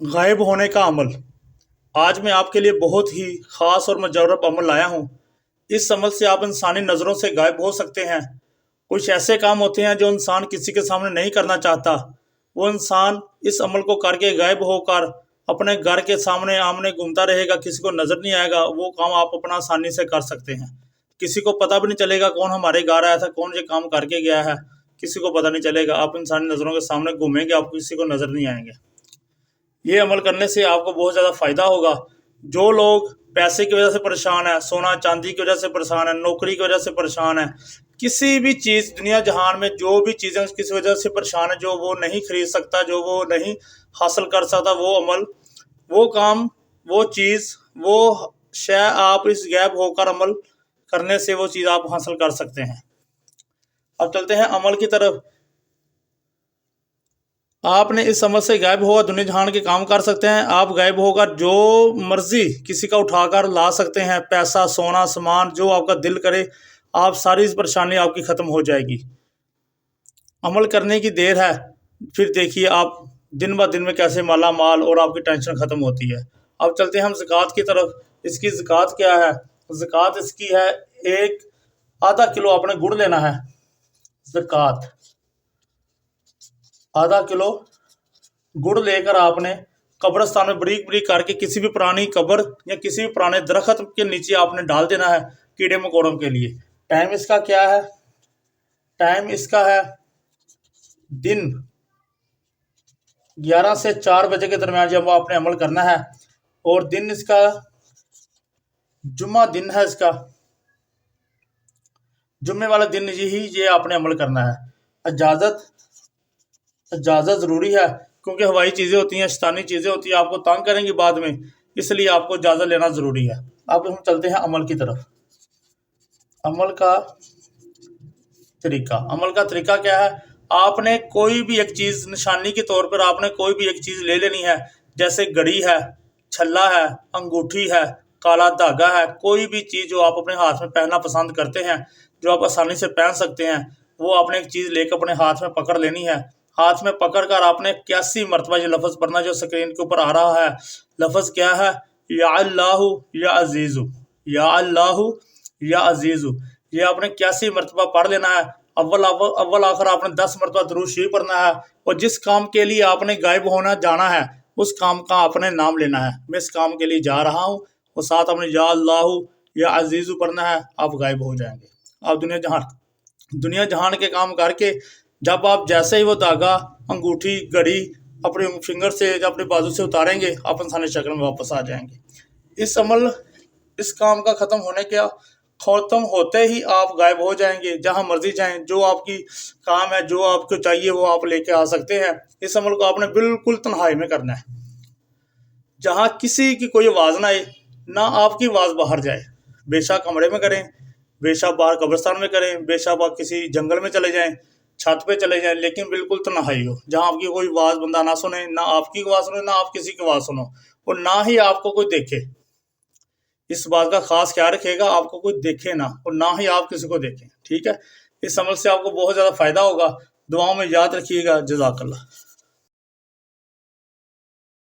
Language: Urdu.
غائب ہونے کا عمل۔ آج میں آپ کے لیے بہت ہی خاص اور مجرب عمل لایا ہوں۔ اس عمل سے آپ انسانی نظروں سے غائب ہو سکتے ہیں۔ کچھ ایسے کام ہوتے ہیں جو انسان کسی کے سامنے نہیں کرنا چاہتا، وہ انسان اس عمل کو کر کے غائب ہو کر اپنے گھر کے سامنے آمنے گھومتا رہے گا، کسی کو نظر نہیں آئے گا۔ وہ کام آپ اپنا آسانی سے کر سکتے ہیں، کسی کو پتہ بھی نہیں چلے گا کون ہمارے گھر آیا تھا، کون یہ کام کر کے گیا ہے، کسی کو پتہ نہیں چلے گا۔ آپ انسانی نظروں کے سامنے گھومیں گے، آپ کسی کو نظر نہیں آئیں گے۔ یہ عمل کرنے سے آپ کو بہت زیادہ فائدہ ہوگا۔ جو لوگ پیسے کی وجہ سے پریشان ہیں، سونا چاندی کی وجہ سے پریشان ہیں، نوکری کی وجہ سے پریشان ہیں، کسی بھی چیز دنیا جہان میں جو بھی چیزیں کسی وجہ سے پریشان ہے، جو وہ نہیں خرید سکتا، جو وہ نہیں حاصل کر سکتا، وہ عمل، وہ کام، وہ چیز، وہ شے آپ اس غائب ہو کر عمل کرنے سے وہ چیز آپ حاصل کر سکتے ہیں۔ اب چلتے ہیں عمل کی طرف۔ آپ نے اس عمل سے غائب ہوگا دنیا جہان کے کام کر سکتے ہیں۔ آپ غائب ہو کر جو مرضی کسی کا اٹھا کر لا سکتے ہیں، پیسہ، سونا، سامان، جو آپ کا دل کرے، آپ ساری پریشانی آپ کی ختم ہو جائے گی۔ عمل کرنے کی دیر ہے، پھر دیکھیے آپ دن بہ دن میں کیسے مالا مال اور آپ کی ٹینشن ختم ہوتی ہے۔ اب چلتے ہیں ہم زکوٰۃ کی طرف۔ اس کی زکوٰۃ کیا ہے؟ زکوٰۃ اس کی ہے آدھا کلو آپ نے گڑ لینا ہے۔ زکوٰۃ آدھا کلو گڑ لے کر آپ نے قبرستان میں بریک بریک کر کے کسی بھی پرانی قبر یا کسی بھی پرانے درخت کے نیچے آپ نے ڈال دینا ہے، کیڑے مکوڑوں کے لیے۔ ٹائم اس کا کیا ہے؟ ٹائم اس کا ہے دن 11 سے 4 بجے کے درمیان جب آپ نے عمل کرنا ہے، اور دن اس کا جمعہ دن ہے۔ اس کا جمعے والا دن یہ آپ نے عمل کرنا ہے۔ اجازت ضروری ہے، کیونکہ ہوائی چیزیں ہوتی ہیں، شیطانی چیزیں ہوتی ہیں، آپ کو تنگ کریں گی بعد میں، اس لیے آپ کو اجازت لینا ضروری ہے۔ اب ہم چلتے ہیں عمل کی طرف۔ عمل کا طریقہ کیا ہے؟ آپ نے کوئی بھی ایک چیز نشانی کے طور پر آپ نے کوئی بھی ایک چیز لے لینی ہے، جیسے گھڑی ہے، چھلا ہے، انگوٹھی ہے، کالا دھاگا ہے، کوئی بھی چیز جو آپ اپنے ہاتھ میں پہننا پسند کرتے ہیں، جو آپ آسانی سے پہن سکتے ہیں، وہ آپ نے ایک چیز لے کے اپنے ہاتھ میں پکڑ لینی ہے۔ ہاتھ میں پکڑ کر آپ نے 81 مرتبہ یہ لفظ پڑھنا جو سکرین کے اوپر آ رہا ہے۔ لفظ کیا ہے؟ یا اللہ یا عزیز، یا اللہ یا عزیز۔ یہ آپ نے 81 مرتبہ پڑھ لینا ہے۔ اول آخر آپ نے 10 مرتبہ درود شریف پڑھنا ہے، اور جس کام کے لیے آپ نے غائب ہونا جانا ہے اس کام کا آپ نے نام لینا ہے۔ میں اس کام کے لیے جا رہا ہوں، اور ساتھ آپ نے یا اللہ یا عزیز پڑھنا ہے، آپ غائب ہو جائیں گے۔ آپ دنیا جہان کے کام کر کے جب آپ جیسے ہی وہ دھاگا، انگوٹھی، گھڑی اپنے فنگر سے یا اپنے بازو سے اتاریں گے، آپ انسانی شکل میں واپس آ جائیں گے۔ اس کام کا ختم ہوتے ہی آپ غائب ہو جائیں گے، جہاں مرضی جائیں، جو آپ کی کام ہے، جو آپ کو چاہیے وہ آپ لے کے آ سکتے ہیں۔ اس عمل کو آپ نے بالکل تنہائی میں کرنا ہے، جہاں کسی کی کوئی آواز نہ آئے، نہ آپ کی آواز باہر جائے۔ بے شک کمرے میں کریں، بے شک باہر قبرستان میں کریں، بے شک آپ کسی جنگل میں چلے جائیں، چھت پہ چلے جائیں، لیکن بالکل تنہائی ہو، جہاں آپ کی کوئی آواز بندہ نہ سنے، نہ آپ کی آواز سنے، نہ آپ کسی کی آواز سنو، اور نہ ہی آپ کو کوئی دیکھے۔ اس بات کا خاص خیال رکھیے گا، آپ کو کوئی دیکھے نہ، اور نہ ہی آپ کسی کو دیکھیں، ٹھیک ہے؟ اس عمل سے آپ کو بہت زیادہ فائدہ ہوگا۔ دعاؤں میں یاد رکھیے گا۔ جزاک اللہ۔